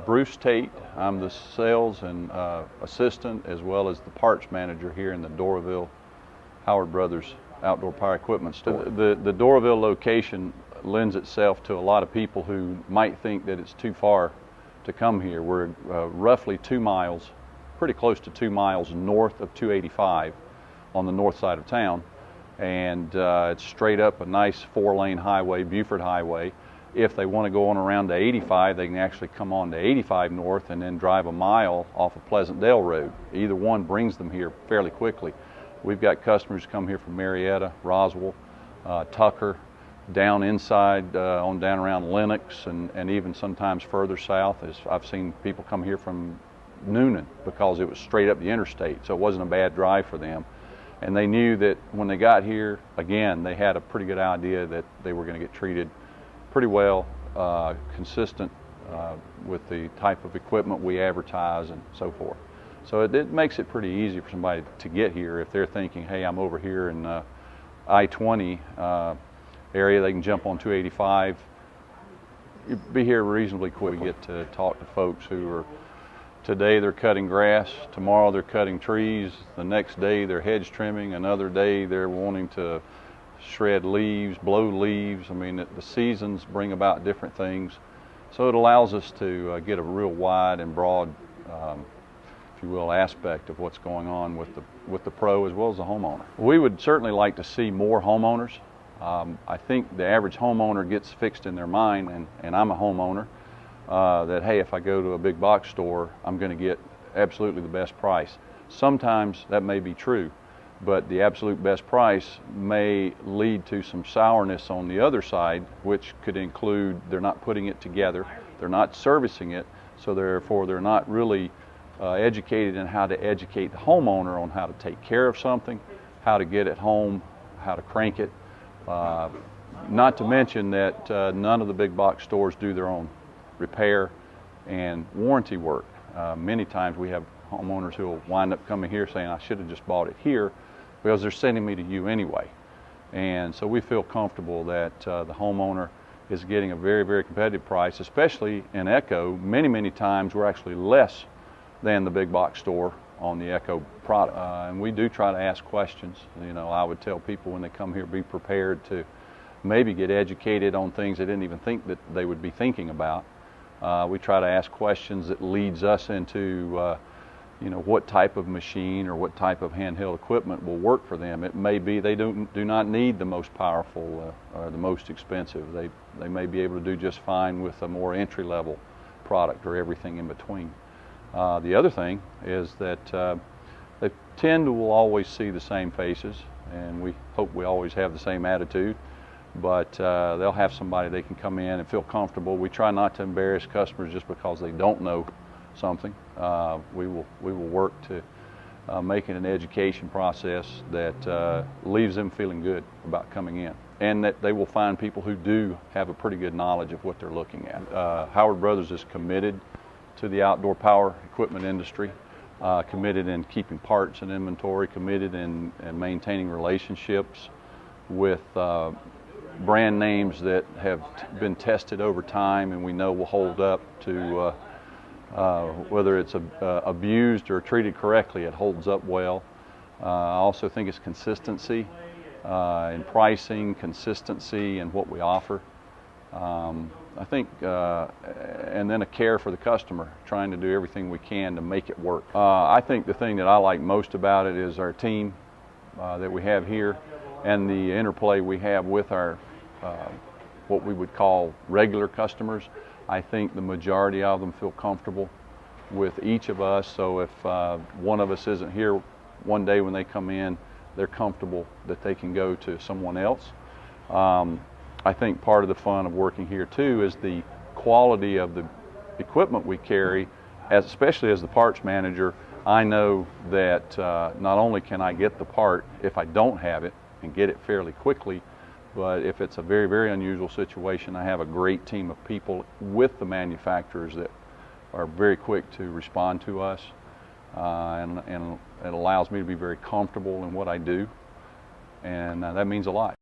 Bruce Tate. I'm the sales and assistant as well as the parts manager here in the Doraville Howard Brothers outdoor power equipment store. The Doraville location lends itself to a lot of people who might think that it's too far to come here. We're roughly 2 miles, pretty close to 2 miles north of 285 on the north side of town, and it's straight up a nice 4-lane highway, Buford Highway. If they want to go on around to 85, they can actually come on to 85 north and then drive a mile off of Pleasantdale Road. Either one brings them here fairly quickly. We've got customers who come here from Marietta, Roswell, Tucker, down inside, on down around Lenox, and even sometimes further south. As I've seen people come here from Noonan because it was straight up the interstate, so it wasn't a bad drive for them. And they knew that when they got here, again, they had a pretty good idea that they were going to get treated pretty well, consistent with the type of equipment we advertise and so forth. So it makes it pretty easy for somebody to get here if they're thinking, hey, I'm over here in I-20 area, they can jump on 285. You'd be here reasonably quick. We get to talk to folks who are, today they're cutting grass, tomorrow they're cutting trees, the next day they're hedge trimming, another day they're wanting to shred leaves, blow leaves. I mean, the seasons bring about different things. So it allows us to get a real wide and broad, if you will, aspect of what's going on with the pro as well as the homeowner. We would certainly like to see more homeowners. I think the average homeowner gets fixed in their mind, and I'm a homeowner, that hey, if I go to a big box store, I'm going to get absolutely the best price. Sometimes that may be true, but the absolute best price may lead to some sourness on the other side, which could include they're not putting it together, they're not servicing it, so therefore they're not really educated in how to educate the homeowner on how to take care of something, how to get it home, how to crank it. Not to mention that none of the big box stores do their own repair and warranty work. Many times we have homeowners who will wind up coming here saying, I should have just bought it here, because they're sending me to you anyway. And so we feel comfortable that the homeowner is getting a very, very competitive price, especially in Echo. Many times we're actually less than the big box store on the Echo product. And we do try to ask questions. You know, I would tell people when they come here, be prepared to maybe get educated on things they didn't even think that they would be thinking about. We try to ask questions that leads us into you know, what type of machine or what type of handheld equipment will work for them. It may be they do not need the most powerful or the most expensive. They may be able to do just fine with a more entry-level product or everything in between. The other thing is that they tend to will always see the same faces, and we hope we always have the same attitude, but they'll have somebody they can come in and feel comfortable. We try not to embarrass customers just because they don't know something. We will work to make it an education process that leaves them feeling good about coming in, and that they will find people who do have a pretty good knowledge of what they're looking at. Howard Brothers is committed to the outdoor power equipment industry, committed in keeping parts and inventory, committed in maintaining relationships with brand names that have been tested over time and we know will hold up to whether it's abused or treated correctly, it holds up well. I also think it's consistency in pricing, consistency in what we offer. I think, and then a care for the customer, trying to do everything we can to make it work. I think the thing that I like most about it is our team that we have here and the interplay we have with our what we would call regular customers. I think the majority of them feel comfortable with each of us, so if one of us isn't here one day when they come in, they're comfortable that they can go to someone else. I think part of the fun of working here too is the quality of the equipment we carry, especially as the parts manager. I know that not only can I get the part if I don't have it and get it fairly quickly, but if it's a very, very unusual situation, I have a great team of people with the manufacturers that are very quick to respond to us, and it allows me to be very comfortable in what I do, and that means a lot.